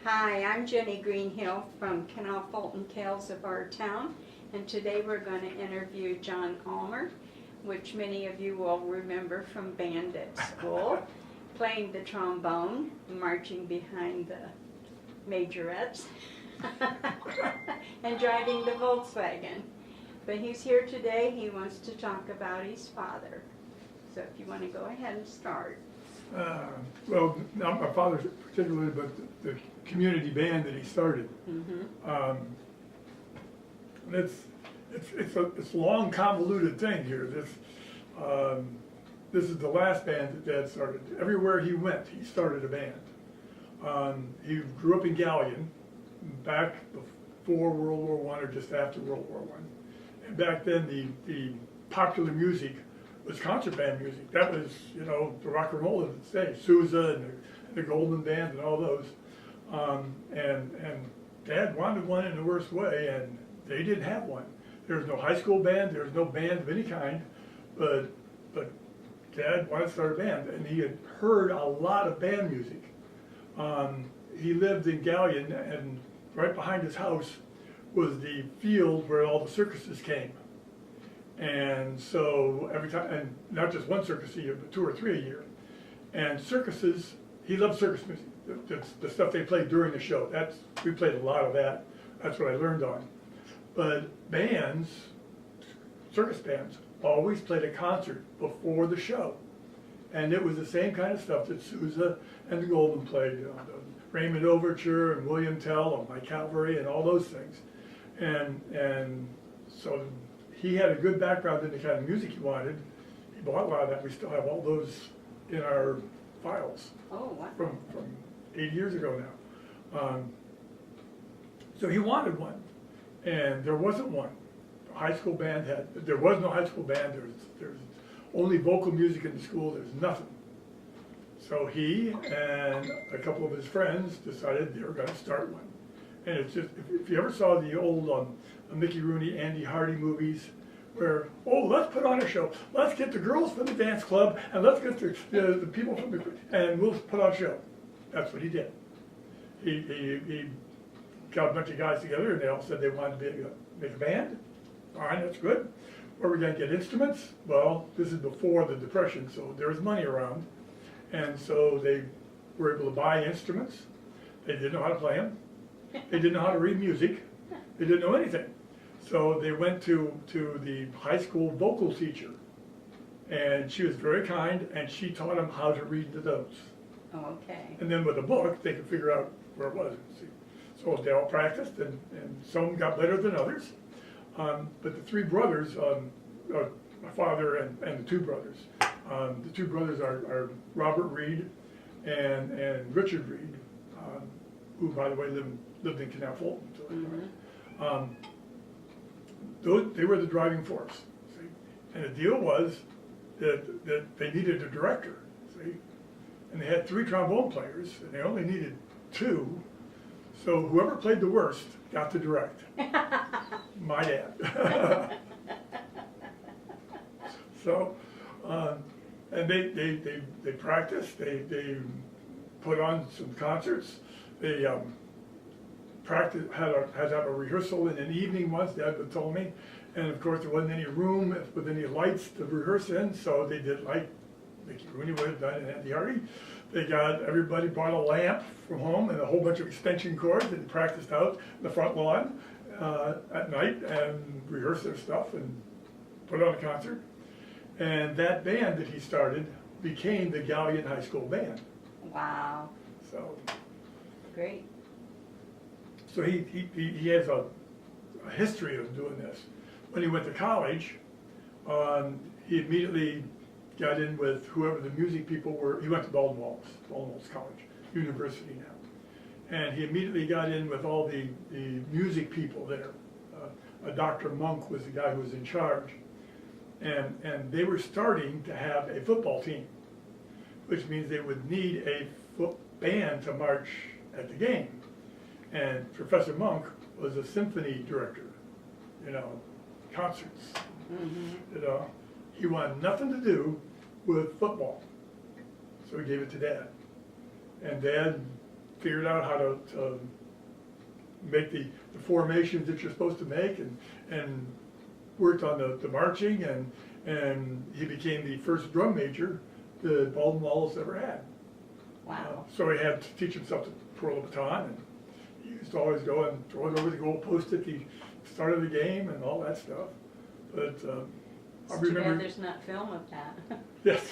Hi, I'm Jenny Greenhill from Canal Fulton Tales of Our Town, and today we're going to interview John Ulmer, which many of you will remember from band at school, playing the trombone, marching behind the majorettes, and driving the Volkswagen. But he's here today. He wants to talk about his father. So if you want to go ahead and start. Well, not my father particularly, but the community band that he started. Mm-hmm. And it's a long, convoluted thing here. This is the last band that Dad started. Everywhere he went, he started a band. He grew up in Galion, back before World War I or just after World War I. And back then, the popular music was concert band music. That was, you know, the rock and roll of the day, Sousa and the Golden Band and all those. And Dad wanted one in the worst way, and they didn't have one. There was no high school band, there was no band of any kind, but Dad wanted to start a band, and he had heard a lot of band music. He lived in Galion, and right behind his house was the field where all the circuses came. And so every time, and not just one circus a year, but 2 or 3 a year. And circuses, he loved circus music, the stuff they played during the show. We played a lot of that. That's what I learned on. But bands, circus bands, always played a concert before the show. And it was the same kind of stuff that Sousa and the Golden played, you know, the Raymond Overture and William Tell and My Calvary and all those things. And so he had a good background in the kind of music he wanted. He bought a lot of that. We still have all those in our files. Oh, wow. From 8 years ago now. So he wanted one, and there wasn't one. The high school band there was no high school band. There's only vocal music in the school. There's nothing. So he and a couple of his friends decided they were going to start one. And it's just, if you ever saw the old Mickey Rooney, Andy Hardy movies, where, oh, let's put on a show. Let's get the girls from the dance club, and let's get the people from and we'll put on a show. That's what he did. He got a bunch of guys together, and they all said they wanted to make a band. All right, that's good. Where are we going to get instruments? Well, this is before the Depression, so there was money around. And so they were able to buy instruments. They didn't know how to play them. They didn't know how to read music. They didn't know anything. So they went to the high school vocal teacher, and she was very kind, and she taught them how to read the notes. Oh, okay. And then with a book, they could figure out where it was. So they all practiced, and some got better than others. But the three brothers, my father and the two brothers, are Robert Reed and Richard Reed, who, by the way, lived in Canal Fulton. Mm-hmm. They were the driving force. See? And the deal was that they needed a director. See? And they had 3 trombone players, and they only needed 2. So whoever played the worst got to direct. My dad. So, and they practiced. They put on some concerts. They had to have a rehearsal in an evening once, Dad had told me. And of course, there wasn't any room with any lights to rehearse in, so they did like Mickey Rooney would have done in Andy Hardy. Everybody brought a lamp from home and a whole bunch of extension cords, and practiced out in the front lawn at night and rehearsed their stuff and put on a concert. And that band that he started became the Galion High School Band. Wow. So Great. So he has a history of doing this. When he went to college, he immediately got in with whoever the music people were. He went to Baltimore College, university now. And he immediately got in with all the music people there. Dr. Monk was the guy who was in charge. And they were starting to have a football team, which means they would need a band to march at the game. And Professor Monk was a symphony director, concerts. Mm-hmm. He wanted nothing to do with football, so he gave it to Dad. And Dad figured out how to make the formations that you're supposed to make, and worked on the marching, and he became the first drum major that Baldwin Wallace ever had. Wow. So he had to teach himself to twirl the baton, and he used to always go and throw it over the goal post at the start of the game and all that stuff. But I It's too remember. bad there's not film of that. Yes.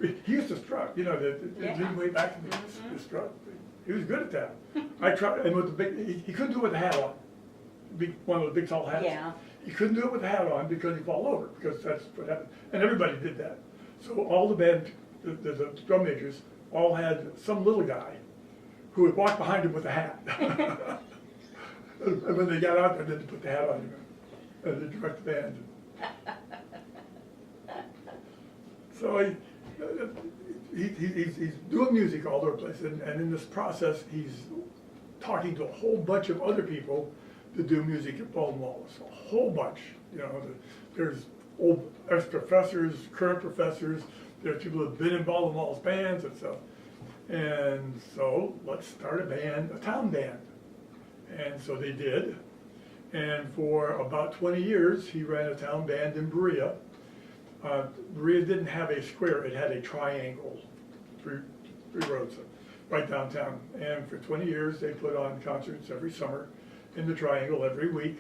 He used to strut, you know, the Yeah. lean way back in the strut. He was good at that. I tried, and with the big, he couldn't do it with the hat on. One of the big tall hats. Yeah. He couldn't do it with the hat on because he'd fall over, because that's what happened. And everybody did that. So all the band, the drum majors, all had some little guy who would walk behind him with a hat. And when they got out there, they put the hat on him and they direct the band. So he's doing music all over the place, and in this process, he's talking to a whole bunch of other people to do music at Baldwin Wallace, a whole bunch. You know, there's old ex-professors, current professors, there's people who've been in Baldwin Wallace bands and stuff. And so let's start a band, a town band. And so they did. And for about 20 years, he ran a town band in Berea. Berea didn't have a square, it had a triangle, three roads, right downtown. And for 20 years, they put on concerts every summer in the triangle every week,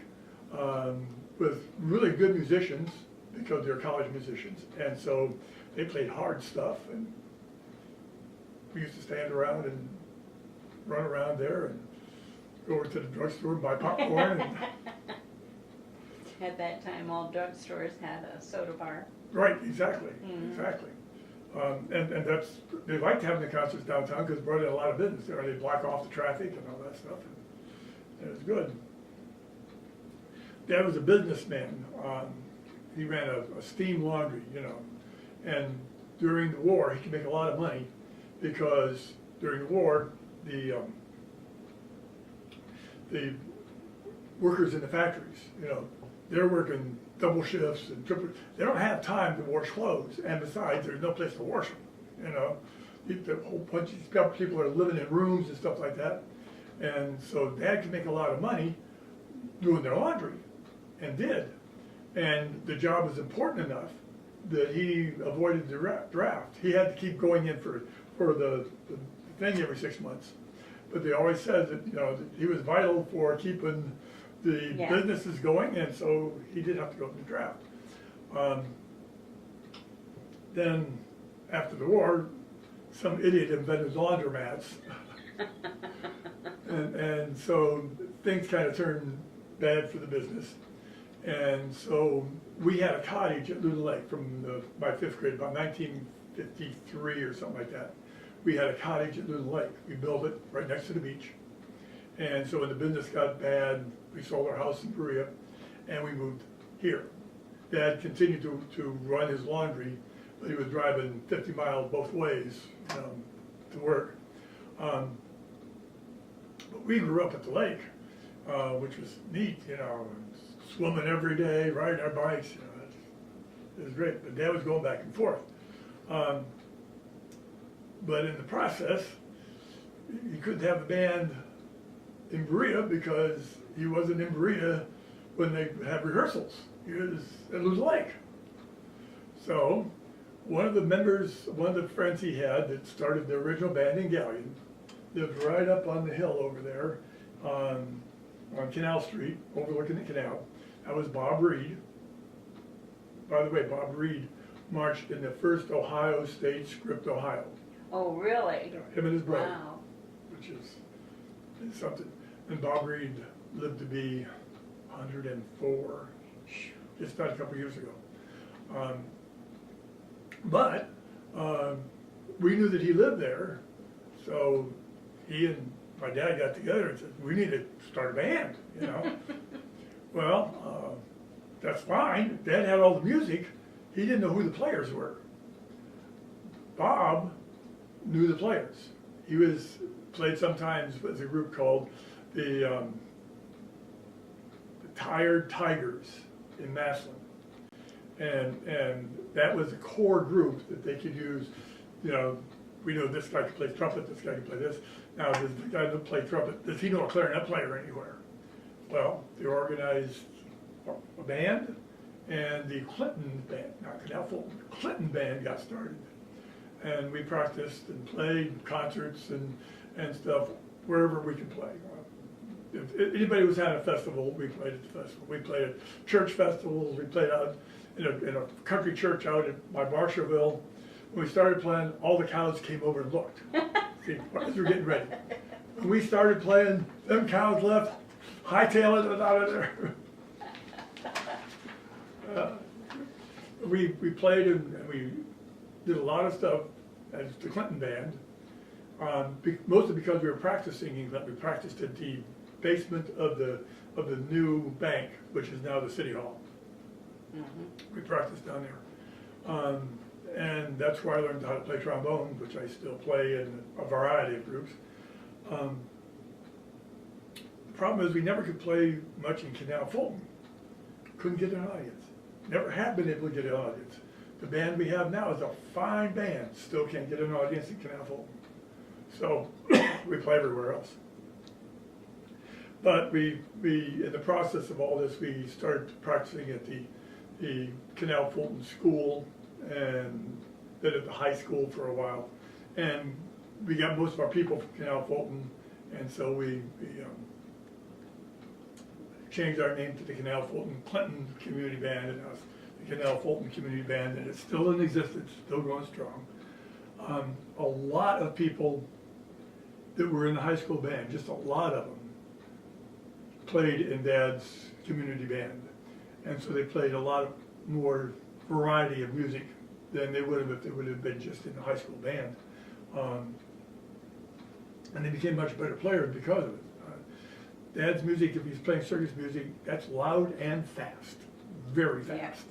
with really good musicians, because they're college musicians. And so they played hard stuff, and we used to stand around and run around there and go over to the drugstore and buy popcorn. And At that time, all drugstores had a soda bar. right, exactly, exactly. And that's, they liked having the concerts downtown because it brought in a lot of business there. They block off the traffic and all that stuff, and it was good. Dad was a businessman. He ran a steam laundry, you know, and during the war, he could make a lot of money because during the war, the workers in the factories, you know, they're working double shifts and triple. They don't have time to wash clothes, and besides, there's no place to wash them. You know, the whole bunch of these people are living in rooms and stuff like that, and so Dad could make a lot of money doing their laundry, and did. And the job was important enough that he avoided the draft. He had to keep going in for the thing every 6 months. But they always said that, you know, that he was vital for keeping the businesses going, and so he did have to go to the draft. Then, after the war, some idiot invented laundromats. and so things kind of turned bad for the business. And so we had a cottage at Loon Lake from my 5th grade, about 1953 or something like that. We had a cottage at Loon Lake. We built it right next to the beach. And so when the business got bad, we sold our house in Berea and we moved here. Dad continued to run his laundry, but he was driving 50 miles both ways to work. But we grew up at the lake, which was neat, you know, swimming every day, riding our bikes. You know, it was great. But Dad was going back and forth. But in the process, he couldn't have a band in Berea because he wasn't in Berea when they had rehearsals. He was at Loon Lake. So one of the friends he had that started the original band in Galion lived right up on the hill over there on Canal Street, overlooking the canal. That was Bob Reed. By the way, Bob Reed marched in the first Ohio State Script, Ohio. Oh, really? Him and his brother, Wow. which is something. And Bob Reed lived to be 104, just died a couple years ago. But we knew that he lived there, so he and my dad got together and said, we need to start a band, you know. Well, that's fine. Dad had all the music. He didn't know who the players were. Bob knew the players. He played sometimes with a group called the Tired Tigers in Massillon. And that was a core group that they could use, you know, we know this guy can play trumpet, this guy can play this. Now, does the guy that play trumpet, does he know a clarinet player anywhere? Well, they organized a band, and the Clinton band, not Canal Fulton, the Clinton band got started. And we practiced and played concerts and stuff wherever we could play. If anybody was having a festival, we played at the festival. We played at church festivals. We played out in a country church out by Marshallville. When we started playing, all the cows came over and looked. See, as we were getting ready. When we started playing, them cows left, hightailing it out of there. We played and we did a lot of stuff as the Clinton band, mostly because we were practicing England. We practiced at the basement of the new bank, which is now the City Hall. Mm-hmm. We practiced down there. And that's where I learned how to play trombone, which I still play in a variety of groups. The problem is we never could play much in Canal Fulton. Couldn't get an audience. Never have been able to get an audience. The band we have now is a fine band, still can't get an audience in Canal Fulton. So we play everywhere else. But we in the process of all this, we started practicing at the Canal Fulton School and then at the high school for a while. And we got most of our people from Canal Fulton, and so we changed our name to the Canal Fulton Clinton Community Band, and now it's the Canal Fulton Community Band, and it's still in existence, still going strong. A lot of people that were in the high school band, just a lot of them, played in Dad's community band. And so they played a lot more variety of music than they would have if they would have been just in the high school band. And they became much better players because of it. Dad's music, if he's playing circus music, that's loud and fast, very fast.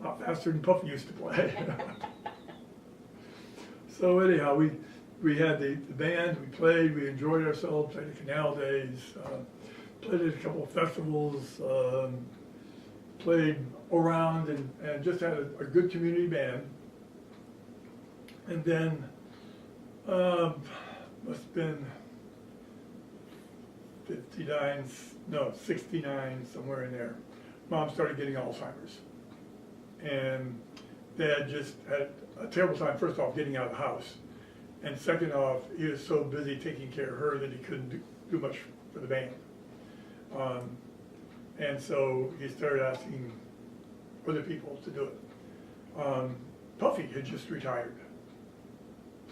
Yeah. A lot faster than Puffy used to play. So anyhow, we had the band, we played, we enjoyed ourselves, played the Canal Days, played at a couple of festivals, played around and just had a good community band. And then, must have been 69, somewhere in there. Mom started getting Alzheimer's. And Dad just had a terrible time, first off, getting out of the house. And second off, he was so busy taking care of her that he couldn't do much for the band. And so he started asking other people to do it. Puffy had just retired.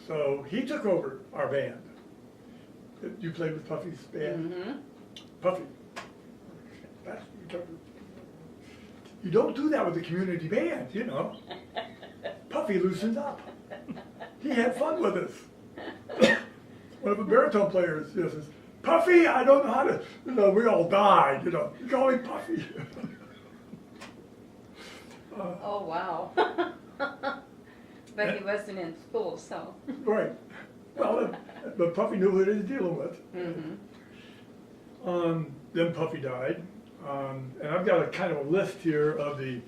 So he took over our band. You played with Puffy's band? Mm-hmm. Puffy. You don't do that with the community band, you know. Puffy loosens up. He had fun with us. One of the baritone players says, Puffy, I don't know how to, we all died, you call me Puffy. Oh, wow. But he wasn't in school, so. Right. Well, but Puffy knew what he was dealing with. Mm-hmm. Then Puffy died. And I've got a kind of a list here of the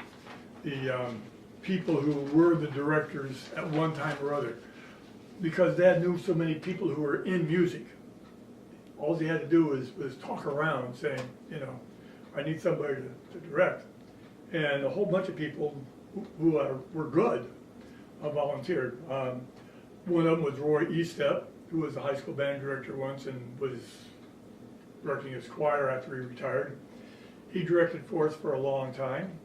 people who were the directors at one time or other. Because Dad knew so many people who were in music. All he had to do was talk around saying, I need somebody to direct. And a whole bunch of people who were good volunteered. One of them was Roy Estep, who was a high school band director once and was directing his choir after he retired. He directed for us for a long time.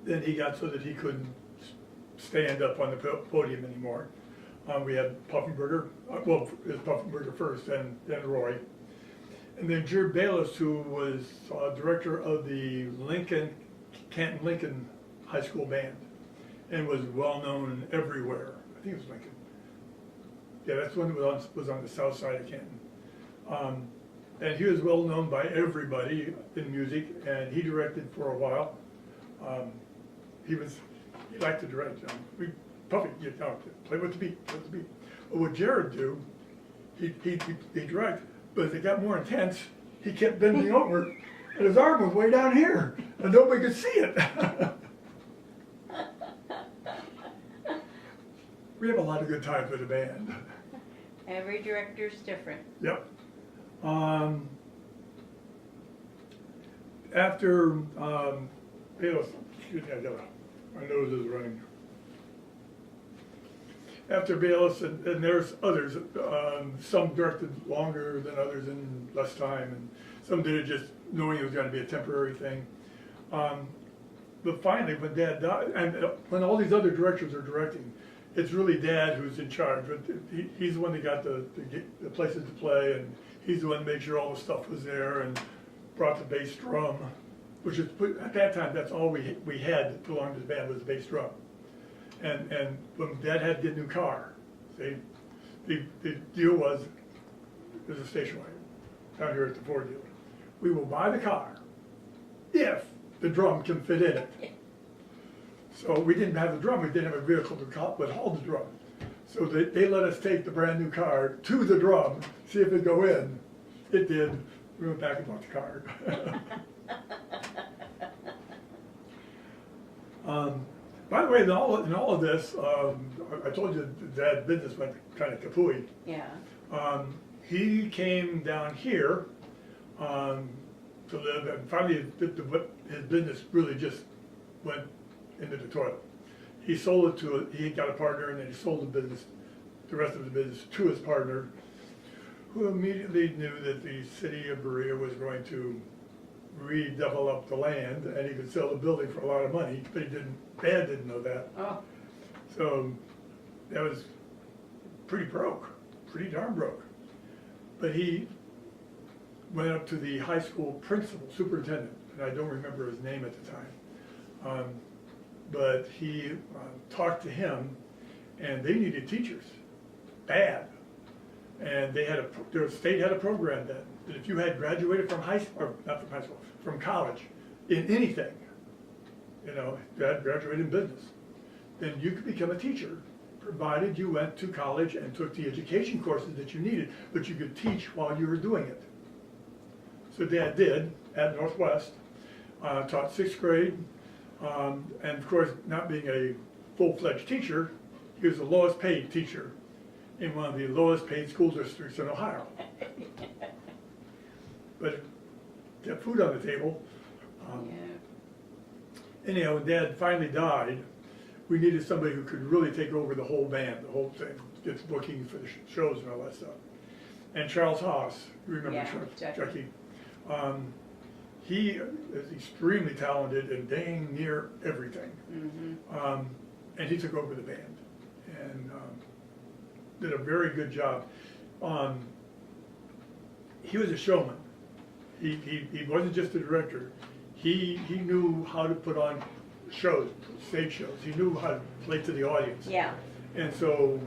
Then he got so that he couldn't stand up on the podium anymore. We had Puffenberger, it was Puffenberger first, then Roy. And then Jared Bayless, who was director of the Canton Lincoln High School Band, and was well known everywhere. I think it was Lincoln. Yeah, that's the one that was on the south side of Canton. And he was well known by everybody in music, and he directed for a while. He liked to direct. Puffy, play with the beat, play with the beat. But what Jared do, he direct, but as it got more intense, he kept bending over, and his arm was way down here, and nobody could see it. We have a lot of good times with the band. Every director's different. Yep. After, excuse me, my nose is running. After Bayless, and there's others, some directed longer than others and less time, and some did it just knowing it was gonna be a temporary thing. But finally, when Dad died, and when all these other directors are directing, it's really Dad who's in charge. But he's the one that got the places to play, and he's the one that made sure all the stuff was there, and brought the bass drum, which is, at that time, that's all we had that belonged to the band was the bass drum. And when Dad had to get a new car, the deal was, there's a station wagon down here at the Ford dealer. We will buy the car if the drum can fit in it. So we didn't have the drum, we didn't have a vehicle that would haul the drum. So they let us take the brand new car to the drum, see if it'd go in. It did. We went back and bought the car. By the way, in all of this, I told you Dad's business went kind of kapooey. Yeah. He came down here to live, and finally his business really just went into the toilet. He sold it he got a partner, and then he sold the rest of the business to his partner, who immediately knew that the city of Berea was going to redevelop the land, and he could sell the building for a lot of money, but Dad didn't know that. Oh. So that was pretty darn broke. But he went up to the high school principal, superintendent, and I don't remember his name at the time. But he talked to him, and they needed teachers, bad. And their state had a program then, that if you had graduated from from college, in anything, you had graduated in business, then you could become a teacher, provided you went to college and took the education courses that you needed, but you could teach while you were doing it. So Dad did, at Northwest, taught 6th grade, and of course, not being a full-fledged teacher, he was the lowest paid teacher in one of the lowest paid school districts in Ohio. But kept food on the table. Anyhow, when Dad finally died, we needed somebody who could really take over the whole band, the whole thing, get booking for the shows and all that stuff. And Charles Haas, you remember Chucky? He is extremely talented and dang near everything. Mm-hmm. And he took over the band and did a very good job. He was a showman. He wasn't just a director. He knew how to put on shows, stage shows. He knew how to play to the audience. Yeah. And so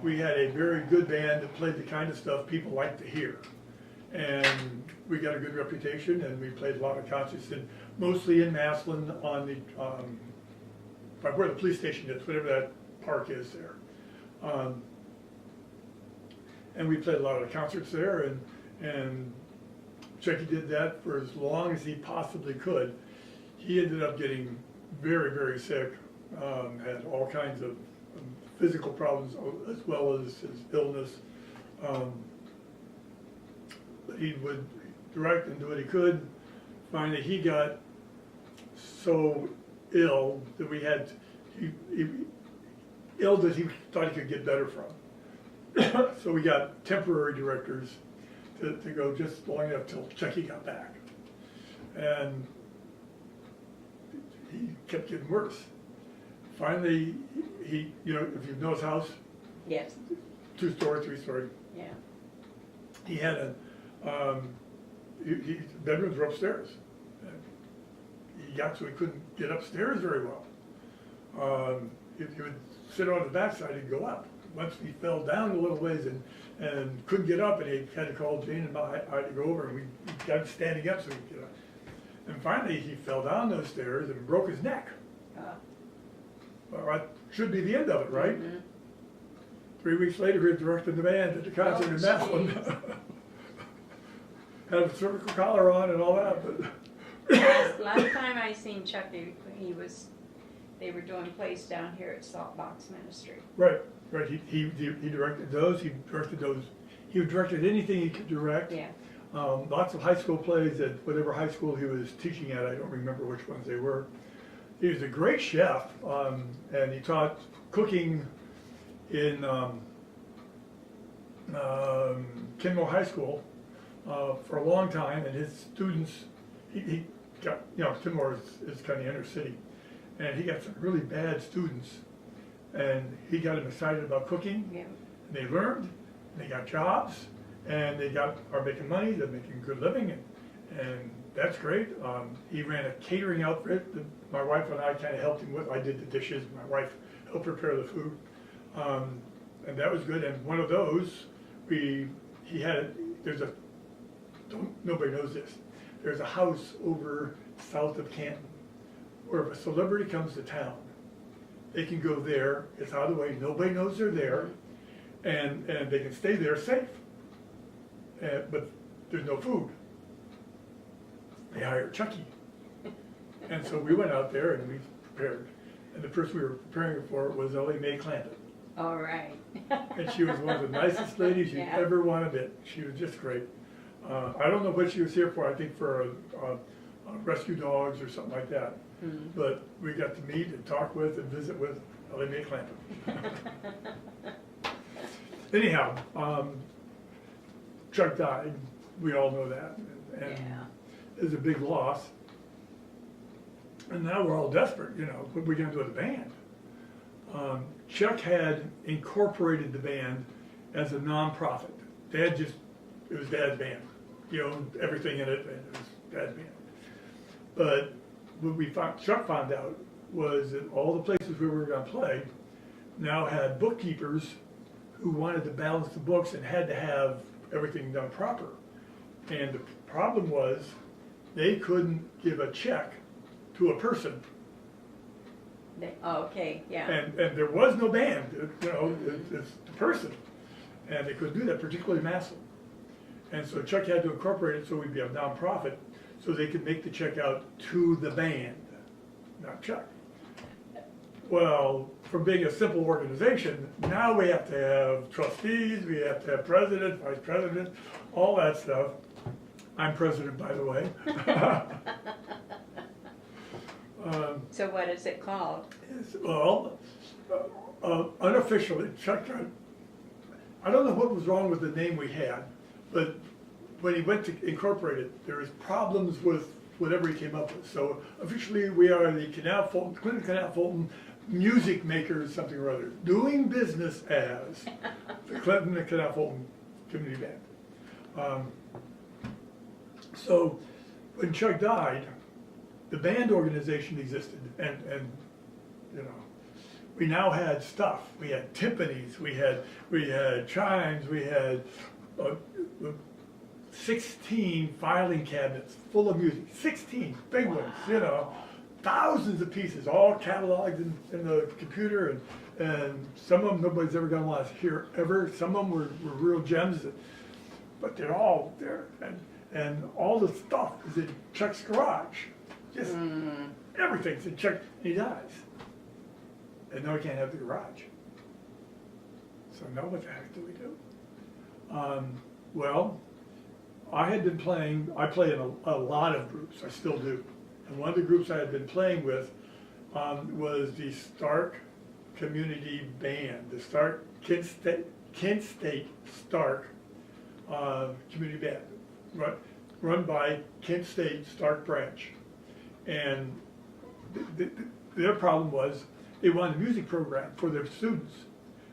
we had a very good band that played the kind of stuff people like to hear. And we got a good reputation, and we played a lot of concerts, and mostly in Massillon on the, by where the police station is, whatever that park is there. And we played a lot of concerts there, and Chucky did that for as long as he possibly could. He ended up getting very, very sick, had all kinds of physical problems as well as his illness. But he would direct and do what he could. Finally, he got so ill that ill that he thought he could get better from. So we got temporary directors to go just long enough till Chucky got back. And he kept getting worse. Finally, if you know his house? Yes. 2-story, 3-story. Yeah. He had bedrooms were upstairs. He got so he couldn't get upstairs very well. He would sit on the backside and go up. Once he fell down a little ways and couldn't get up, and he had to call Jane and I to go over, and we got him standing up so he could get up. And finally, he fell down those stairs and broke his neck. Well, that should be the end of it, right? Mm-hmm. 3 weeks later, he was directing the band at the concert in Massillon. Had a cervical collar on and all that, but last time I seen Chucky, they were doing plays down here at Salt Box Ministry. Right. Right, he directed those, he directed anything he could direct. Yeah. Lots of high school plays at whatever high school he was teaching at, I don't remember which ones they were. He was a great chef, and he taught cooking in Kenmore High School for a long time, and his students, he got, Kenmore is kind of inner city, and he got some really bad students, and he got them excited about cooking. Yeah. And they learned, and they got jobs, and they are making money, they're making a good living, and that's great. He ran a catering outfit that my wife and I kind of helped him with. I did the dishes, my wife helped prepare the food, and that was good. And one of those, nobody knows this, there's a house over south of Canton, where if a celebrity comes to town, they can go there, it's out of the way, nobody knows they're there, and they can stay there safe. But there's no food. They hired Chucky. And so we went out there and we prepared. And the person we were preparing for was Ellie Mae Clanton. All right. And she was one of the nicest ladies you'd ever want to meet. She was just great. I don't know what she was here for, I think for rescue dogs or something like that. Mm-hmm. But we got to meet and talk with and visit with Ellie Mae Clanton. Anyhow, Chuck died, we all know that, and it was a big loss. And now we're all desperate, what are we gonna do with the band? Chuck had incorporated the band as a nonprofit. It was Dad's band. He owned everything in it, and it was Dad's band. But what Chuck found out was that all the places we were gonna play now had bookkeepers who wanted to balance the books and had to have everything done proper. And the problem was, they couldn't give a check to a person. Okay, yeah. And there was no band, it's the person. And they couldn't do that, particularly Massillon. And so Chuck had to incorporate it so we'd be a nonprofit, so they could make the check out to the band, not Chuck. Well, from being a simple organization, now we have to have trustees, we have to have president, vice president, all that stuff. I'm president, by the way. So what is it called? Well, unofficially, Chuck, I don't know what was wrong with the name we had, but when he went to incorporate it, there was problems with whatever he came up with. So officially, we are the Clinton Canal Fulton Music Makers, something or other, doing business as the Clinton and Canal Fulton Community Band. So when Chuck died, the band organization existed, and we now had stuff. We had timpanis, we had chimes, we had 16 filing cabinets full of music, 16 big ones, thousands of pieces, all cataloged in the computer, and some of them nobody's ever gonna want to hear ever. Some of them were real gems, but they're all there, and all the stuff is in Chuck's garage. Just everything's in Chuck. He dies, and now we can't have the garage. So now what the heck do we do? Well, I had been playing. I play in a lot of groups. I still do. And one of the groups I had been playing with was the Stark Community Band, the Kent State Stark Community Band, run by Kent State Stark Branch. And their problem was they wanted a music program for their students,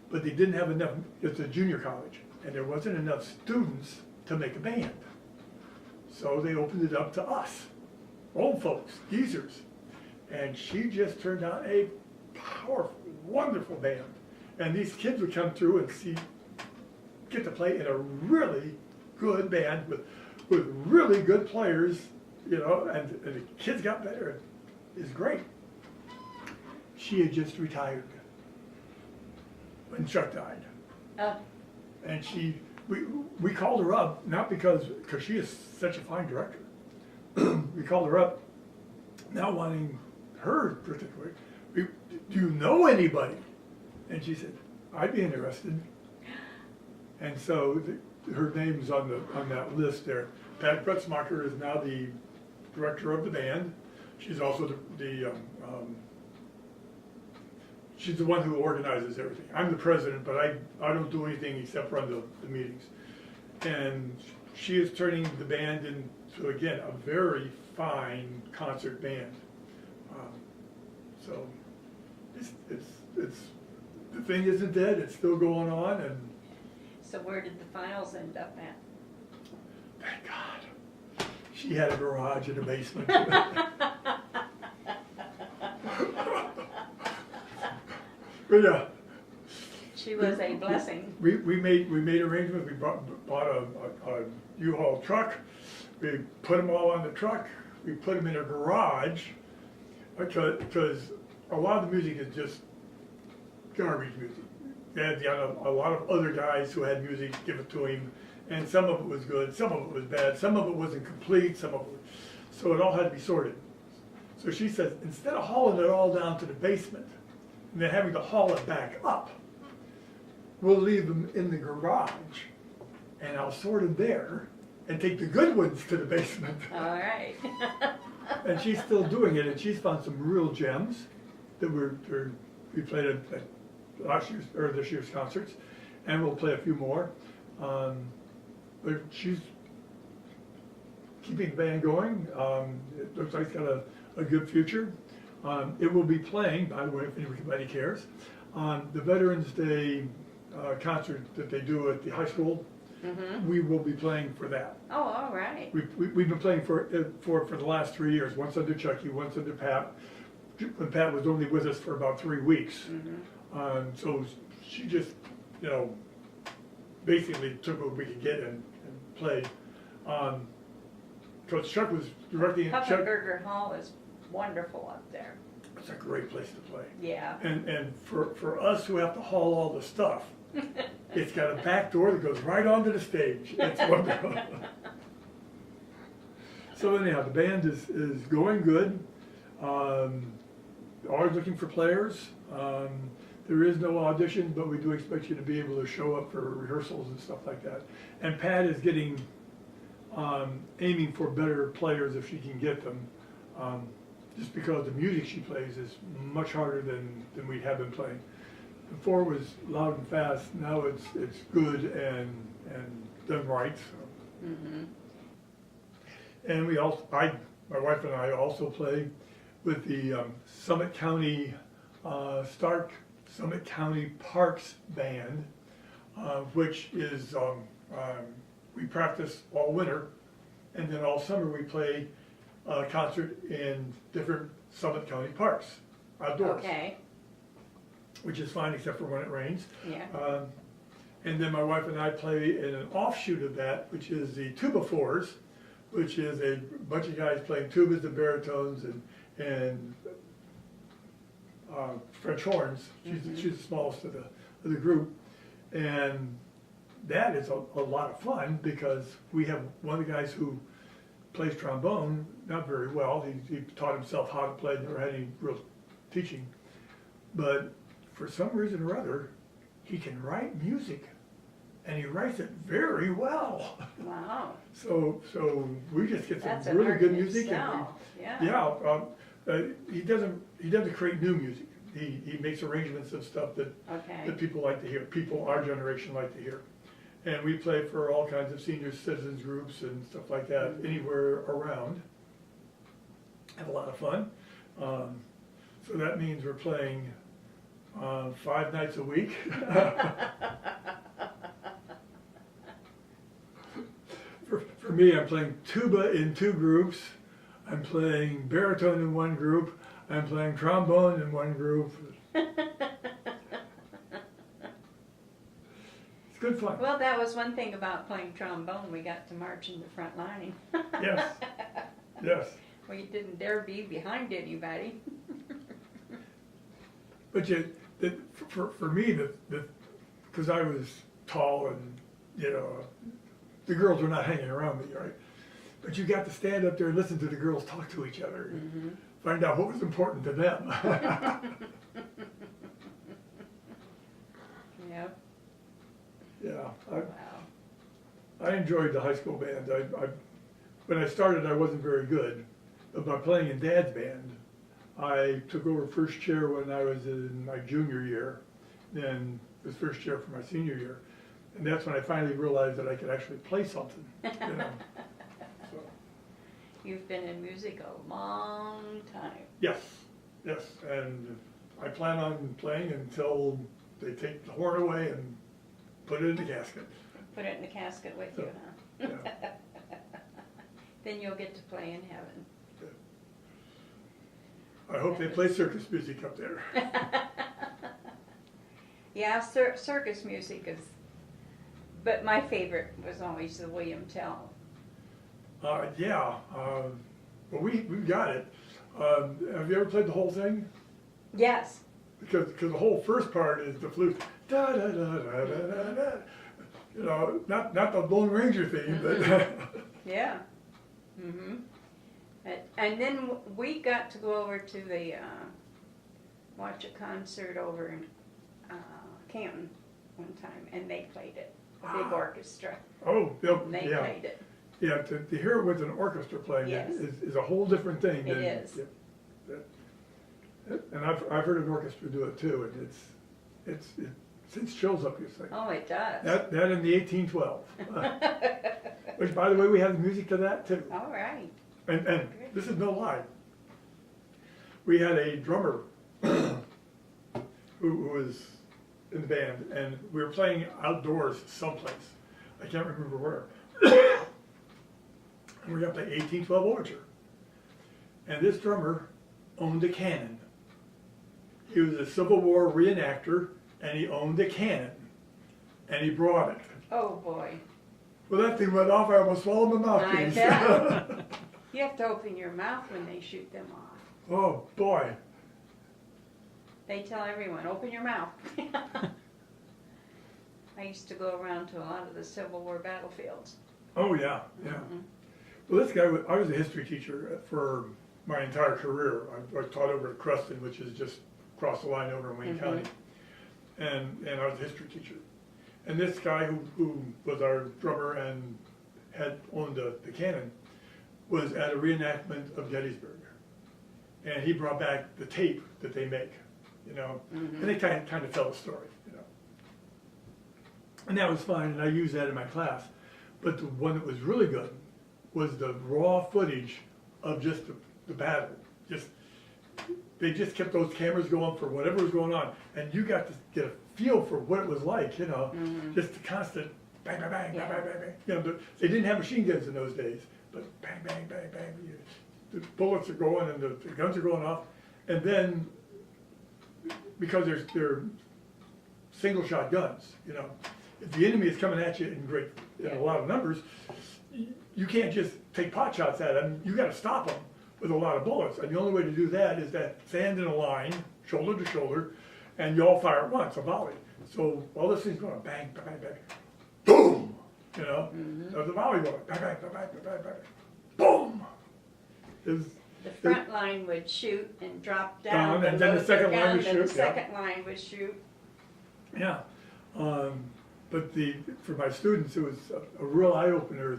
but they didn't have enough. It's a junior college, and there wasn't enough students to make a band. So they opened it up to us, old folks, geezers. And she just turned out a powerful, wonderful band. And these kids would come through and get to play in a really good band with really good players, and the kids got better. It's great. She had just retired when Chuck died. And we called her up, not because she is such a fine director. We called her up, now wanting her particularly. Do you know anybody? And she said, I'd be interested. And so her name's on that list there. Pat Grutzmacher is now the director of the band. She's also she's the one who organizes everything. I'm the president, but I don't do anything except run the meetings. And she is turning the band into, again, a very fine concert band. So it's the thing isn't dead. It's still going on, and So where did the files end up at? thank God, she had a garage in a basement. But yeah. She was a blessing. We made arrangements. We bought a U-Haul truck. We put them all on the truck. We put them in a garage because a lot of the music is just garbage music. They had a lot of other guys who had music give it to him, and some of it was good, some of it was bad, some of it wasn't complete, so it all had to be sorted. So she says, instead of hauling it all down to the basement and then having to haul it back up, we'll leave them in the garage, and I'll sort them there and take the good ones to the basement. All right. And she's still doing it, and she's found some real gems that we played at this year's concerts, and we'll play a few more. But she's keeping the band going. It looks like it's got a good future. It will be playing, by the way, if anybody cares, on the Veterans Day concert that they do at the high school. Mm-hmm. We will be playing for that. Oh, all right. We've been playing for the last 3 years, once under Chucky, once under Pat, when Pat was only with us for about 3 weeks. Mm-hmm. So she just, basically took what we could get and played. Coach Chuck was directing. Pufferberger Hall is wonderful up there. It's a great place to play. Yeah. And for us who have to haul all the stuff, it's got a back door that goes right onto the stage. It's wonderful. So anyhow, the band is going good. Always looking for players. There is no audition, but we do expect you to be able to show up for rehearsals and stuff like that. And Pat is aiming for better players if she can get them. Just because the music she plays is much harder than we have been playing. Before it was loud and fast, now it's good and done right. So. Mm-hmm. And my wife and I also play with the Summit County Summit County Parks Band, which is we practice all winter, and then all summer we play a concert in different Summit County parks outdoors. Okay. Which is fine except for when it rains. Yeah. And then my wife and I play in an offshoot of that, which is the Tuba Fours, which is a bunch of guys playing tubas and baritones and French horns. She's the smallest of the group, and that is a lot of fun because we have one of the guys who plays trombone, not very well. He taught himself how to play, never had any real teaching, but for some reason or other, he can write music, and he writes it very well. Wow. So we just get some really good music. He doesn't create new music. He makes arrangements of stuff that people like to hear, people our generation like to hear. And we play for all kinds of senior citizens groups and stuff like that, anywhere around. Have a lot of fun. So that means we're playing 5 nights a week. For me, I'm playing tuba in 2 groups. I'm playing baritone in 1 group. I'm playing trombone in 1 group. It's good fun. Well, that was one thing about playing trombone. We got to march in the front line. Yes. Yes. We didn't dare be behind anybody. But for me, because I was tall and, the girls were not hanging around me, right? But you got to stand up there and listen to the girls talk to each other and find out what was important to them. Wow. I enjoyed the high school band. When I started, I wasn't very good, but by playing in Dad's band, I took over first chair when I was in my junior year, then was first chair for my senior year, and that's when I finally realized that I could actually play something, you know. So, You've been in music a long time. yes, and I plan on playing until they take the horn away and put it in the casket. Put it in the casket with So, you, huh? Yeah. Then you'll get to play in heaven. I hope they play circus music up there. Yeah, circus music is, but my favorite was always the William Tell. Yeah, well, we got it. Have you ever played the whole thing? Yes. Because the whole first part is the flute, da da da da da da da. You know, not the Lone Ranger theme, but Yeah. And then we got to go over to the watch a concert over in Canton one time, and they played it. A big orchestra. oh, And they yeah, played it. yeah. To hear it with an orchestra playing Yes. is a whole different thing. It than, is. And I've heard an orchestra do it too, and it sends chills up your thing. Oh, it does. That in the 1812, which by the way we have the music to that too. All right. And this is no lie. We had a drummer who was in the band, and we were playing outdoors someplace. I can't remember where. And we got the 1812 Overture. And this drummer owned a cannon. He was a Civil War reenactor, and he owned a cannon. And he brought it. Oh, boy. Well, that thing went off, I almost swallowed my I mouthpiece. bet. You have to open your mouth when they shoot them off. Oh, boy. They tell everyone, open your mouth. I used to go around to a lot of the Civil War battlefields. Oh, yeah, yeah. Well, this guy, I was a history teacher for my entire career. I taught over at Cruston, which is just across the line over in Wayne County. And I was a history teacher. And this guy who was our drummer and had owned the cannon was at a reenactment of Gettysburg. And he brought back the tape that they make, you know, and they kind of tell a story, you know. And that was fine, and I used that in my class. But the one that was really good was the raw footage of just the battle. They just kept those cameras going for whatever was going on, and you got to get a feel for what it was like, you know, just the constant bang, bang, bang, bang, bang, bang, bang. You know, they didn't have machine guns in those days, but bang, bang, bang, bang. The bullets are going and the guns are going off, and then because they're single shot guns, you know, if the enemy is coming at you in a lot of numbers, you can't just take pot shots at them. You got to stop them with a lot of bullets, and the only way to do that is that stand in a line, shoulder to shoulder, and you all fire at once, a volley. So while this thing's going bang, bang, bang, bang, boom, you know, there's a volley going bang, bang, bang, bang, bang, bang, boom. The front line would shoot and drop down, and then the second line would shoot. The second line would shoot. Yeah, but for my students, it was a real eye opener.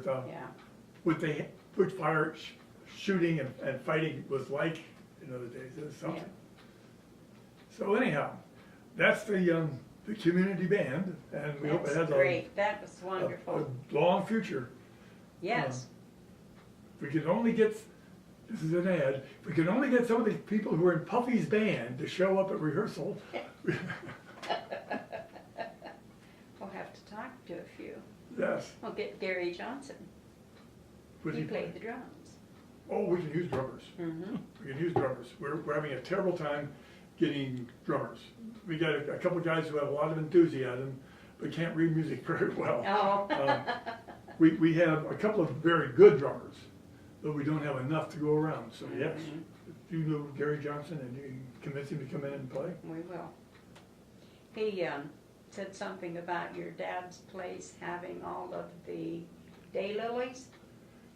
What fire shooting and fighting was like in other days. It was something. Yeah. So anyhow, that's the community band, and we hope it has great. That was wonderful. a long future. Yes. If we could only get, this is an ad, if we could only get some of these people who are in Puffy's band to show up at rehearsal. We'll have to talk to a few. Yes. We'll get Gary Johnson. He played the drums. Oh, we can use drummers. We can use drummers. We're having a terrible time getting drummers. We got a couple guys who have a lot of enthusiasm, but can't read music very well. Oh. We have a couple of very good drummers, but we don't have enough to go around. So yes, if you know Gary Johnson and you can convince him to come in and play. We will. He said something about your dad's place having all of the daylilies.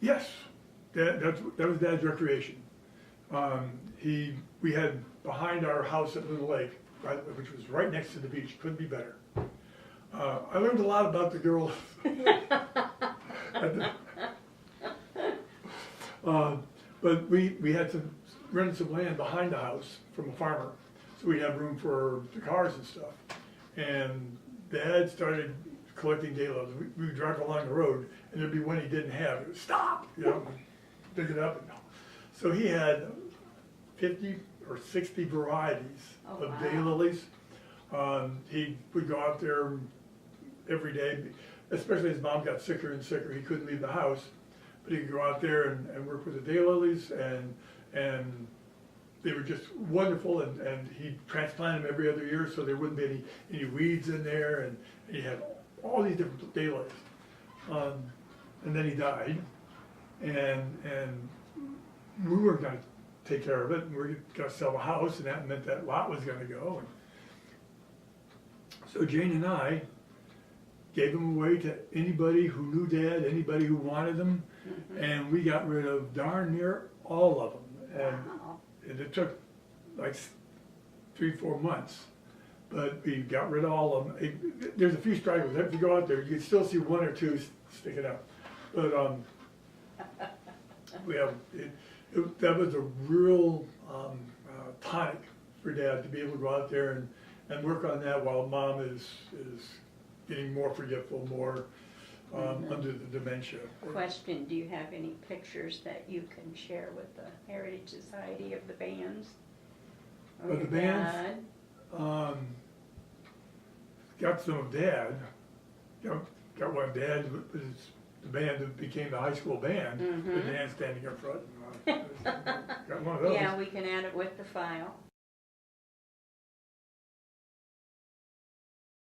Yes, that was Dad's recreation. We had behind our house at Little Lake, which was right next to the beach, couldn't be better. I learned a lot about the girls. But we had to rent some land behind the house from a farmer, so we'd have room for the cars and stuff. And Dad started collecting daylilies. We would drive along the road, and there'd be one he didn't have. He would stop, you know, pick it up. So he had 50 or 60 varieties of wow. daylilies. He would go out there every day, especially as Mom got sicker and sicker. He couldn't leave the house, but he could go out there and work with the daylilies, and they were just wonderful. And he'd transplant them every other year, so there wouldn't be any weeds in there. And he had all these different daylilies. And then he died, and we were going to take care of it, and we were going to sell the house, and that meant that lot was going to go. And so Jane and I gave them away to anybody who knew Dad, anybody who wanted them, and we got rid of darn near all of them. And it took like 3-4 months, but we got rid of all of them. There's a few stragglers. If you go out there, you can still see one or two sticking out. But we have that was a real tonic for Dad to be able to go out there and work on that while Mom is getting more forgetful, more under the dementia. Question, do you have any pictures that you can share with the Heritage Society of the bands? Of the bands? Got some of Dad. Got one. Dad was the band that became the high school band, with Dan standing up front. Got one of those. Yeah, we can add it with the file.